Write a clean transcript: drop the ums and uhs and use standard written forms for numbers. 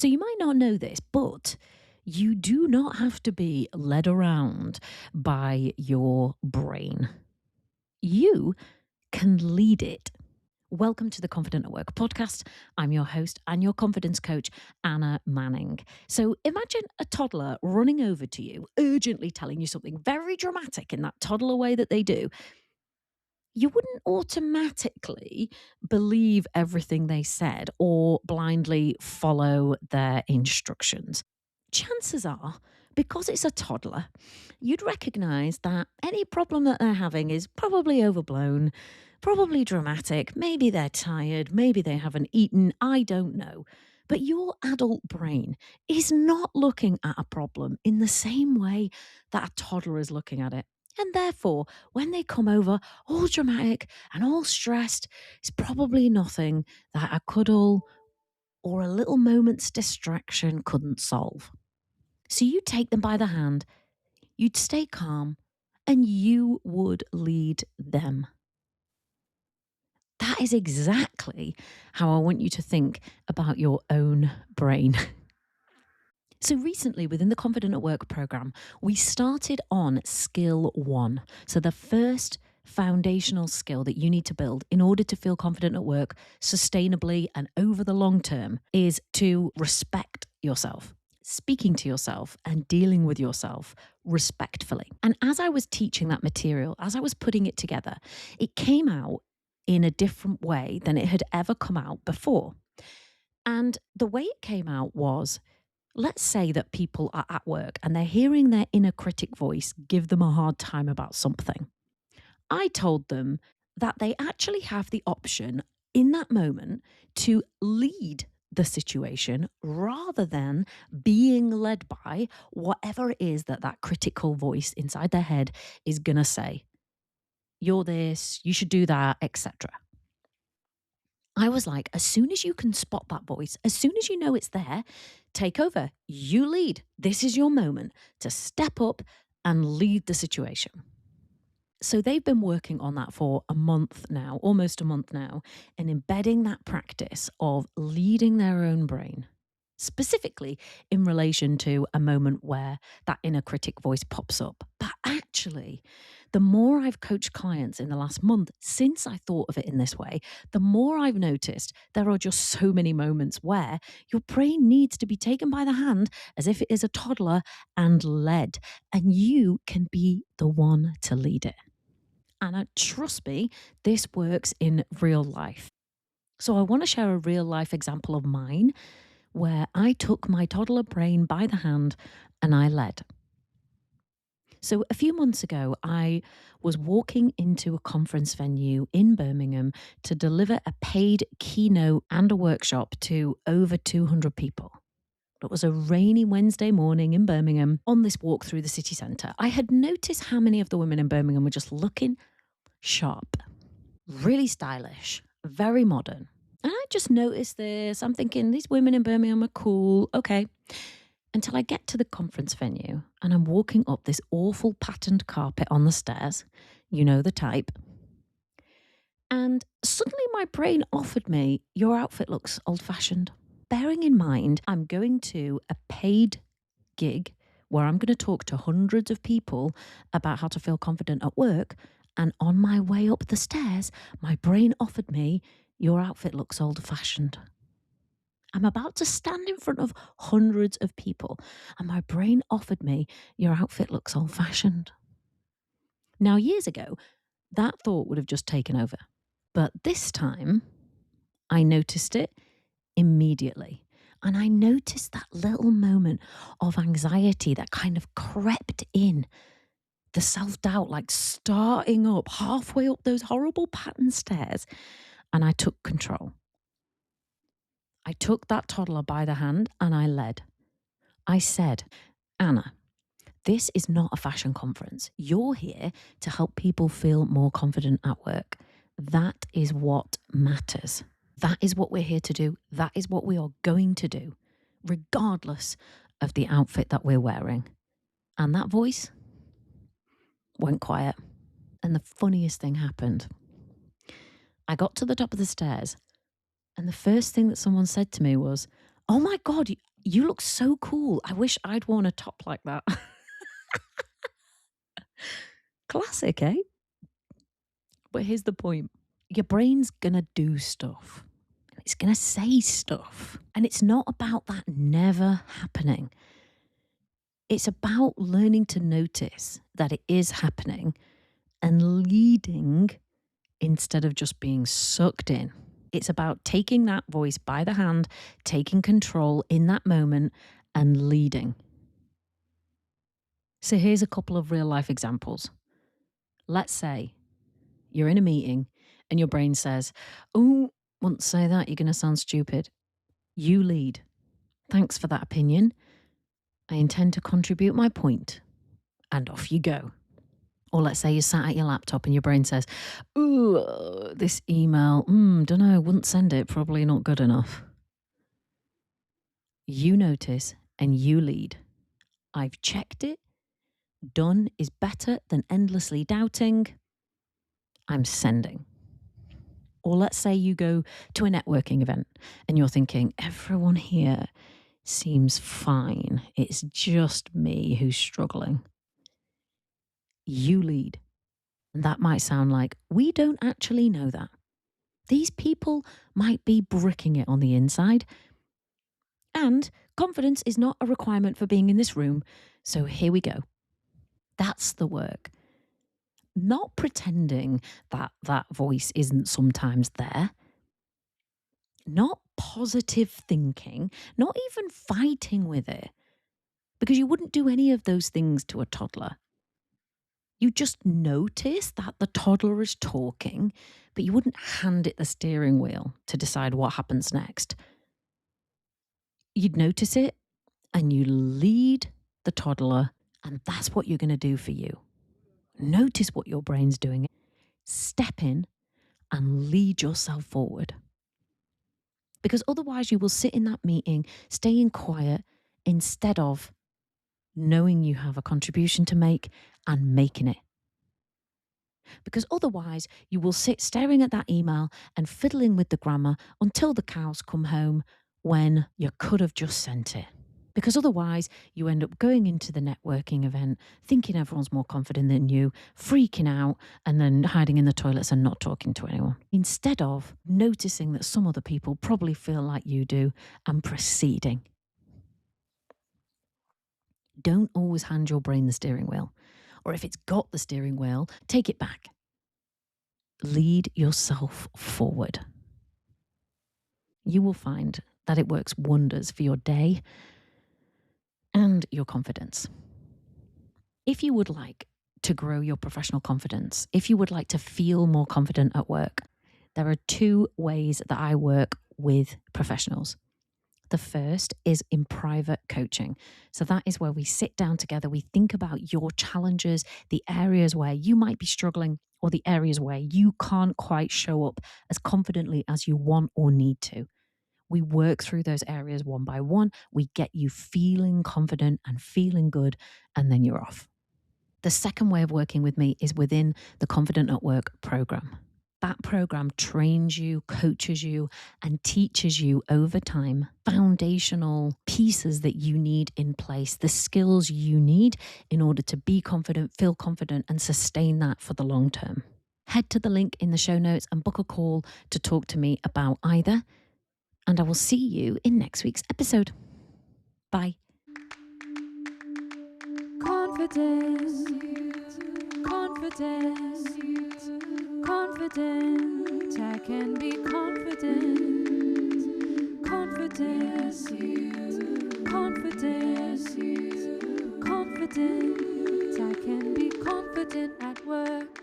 So you might not know this, but you do not have to be led around by your brain. You can lead it. Welcome to the Confident at Work podcast. I'm your host and your confidence coach, Anna Manning. So imagine a toddler running over to you, urgently telling you something very dramatic in that toddler way that they do. You wouldn't automatically believe everything they said or blindly follow their instructions. Chances are, because it's a toddler, you'd recognize that any problem that they're having is probably overblown, probably dramatic. Maybe they're tired, maybe they haven't eaten, I don't know. But your adult brain is not looking at a problem in the same way that a toddler is looking at it. And therefore, when they come over all dramatic and all stressed, it's probably nothing that a cuddle or a little moment's distraction couldn't solve. So you take them by the hand, you'd stay calm, and you would lead them. That is exactly how I want you to think about your own brain. So recently within the Confident at Work program, we started on skill 1. So the first foundational skill that you need to build in order to feel confident at work sustainably and over the long term is to respect yourself. Speaking to yourself and dealing with yourself respectfully. And as I was teaching that material, as I was putting it together, it came out in a different way than it had ever come out before. And the way it came out was, let's say that people are at work and they're hearing their inner critic voice give them a hard time about something. I told them that they actually have the option in that moment to lead the situation rather than being led by whatever it is that that critical voice inside their head is going to say. You're this, you should do that, etc. I was like, as soon as you can spot that voice, as soon as you know it's there, take over. You lead. This is your moment to step up and lead the situation. So they've been working on that for a month now, almost a month now, and embedding that practice of leading their own brain, specifically in relation to a moment where that inner critic voice pops up. But actually, the more I've coached clients in the last month since I thought of it in this way, the more I've noticed there are just so many moments where your brain needs to be taken by the hand as if it is a toddler and led, and you can be the one to lead it. And trust me, this works in real life. So I want to share a real life example of mine where I took my toddler brain by the hand and I led. So a few months ago, I was walking into a conference venue in Birmingham to deliver a paid keynote and a workshop to over 200 people. It was a rainy Wednesday morning in Birmingham on this walk through the city centre. I had noticed how many of the women in Birmingham were just looking sharp, really stylish, very modern. And I just noticed this. I'm thinking, these women in Birmingham are cool. Okay. Until I get to the conference venue and I'm walking up this awful patterned carpet on the stairs. You know the type. And suddenly my brain offered me, your outfit looks old fashioned. Bearing in mind, I'm going to a paid gig where I'm going to talk to hundreds of people about how to feel confident at work. And on my way up the stairs, my brain offered me, your outfit looks old fashioned. I'm about to stand in front of hundreds of people, and my brain offered me, your outfit looks old fashioned. Now, years ago, that thought would have just taken over. But this time, I noticed it immediately. And I noticed that little moment of anxiety that kind of crept in. The self-doubt like starting up halfway up those horrible pattern stairs. And I took control. I took that toddler by the hand and I led. I said, Anna, this is not a fashion conference. You're here to help people feel more confident at work. That is what matters. That is what we're here to do. That is what we are going to do, regardless of the outfit that we're wearing. And that voice went quiet. And the funniest thing happened. I got to the top of the stairs, and the first thing that someone said to me was, oh my God, You look so cool. I wish I'd worn a top like that. Classic, eh? But here's the point. Your brain's gonna do stuff. It's gonna say stuff. And it's not about that never happening. It's about learning to notice that it is happening and leading instead of just being sucked in. It's about taking that voice by the hand, taking control in that moment, and leading. So here's a couple of real life examples. Let's say you're in a meeting and your brain says, "Oh, won't say that, you're going to sound stupid." You lead. "Thanks for that opinion. I intend to contribute my point." And off you go. Or let's say you're sat at your laptop and your brain says, "Ooh, this email, don't know, wouldn't send it, probably not good enough." You notice and you lead. "I've checked it. Done is better than endlessly doubting. I'm sending." Or let's say you go to a networking event and you're thinking, everyone here seems fine. It's just me who's struggling. You lead. And that might sound like, we don't actually know that. These people might be bricking it on the inside. And confidence is not a requirement for being in this room. So here we go. That's the work. Not pretending that that voice isn't sometimes there. Not positive thinking, not even fighting with it. Because you wouldn't do any of those things to a toddler. You just notice that the toddler is talking, but you wouldn't hand it the steering wheel to decide what happens next. You'd notice it and you lead the toddler, and that's what you're going to do for you. Notice what your brain's doing. Step in and lead yourself forward. Because otherwise you will sit in that meeting, staying quiet, instead of knowing you have a contribution to make and making it. Because otherwise you will sit staring at that email and fiddling with the grammar until the cows come home, when you could have just sent it. Because otherwise you end up going into the networking event thinking everyone's more confident than you, freaking out, and then hiding in the toilets and not talking to anyone. Instead of noticing that some other people probably feel like you do and proceeding. Don't always hand your brain the steering wheel. Or if it's got the steering wheel, take it back. Lead yourself forward. You will find that it works wonders for your day and your confidence. If you would like to grow your professional confidence, if you would like to feel more confident at work, there are 2 ways that I work with professionals. The first is in private coaching. So that is where we sit down together, we think about your challenges, the areas where you might be struggling, or the areas where you can't quite show up as confidently as you want or need to. We work through those areas one by one. We get you feeling confident and feeling good, and then you're off. The second way of working with me is within the Confident at Work program. That program trains you, coaches you, and teaches you over time foundational pieces that you need in place, the skills you need in order to be confident, feel confident, and sustain that for the long term. Head to the link in the show notes and book a call to talk to me about either. And I will see you in next week's episode. Bye. Confidence, confidence, confident. I can be confident. Confidence, confidence, confident. I can be confident at work.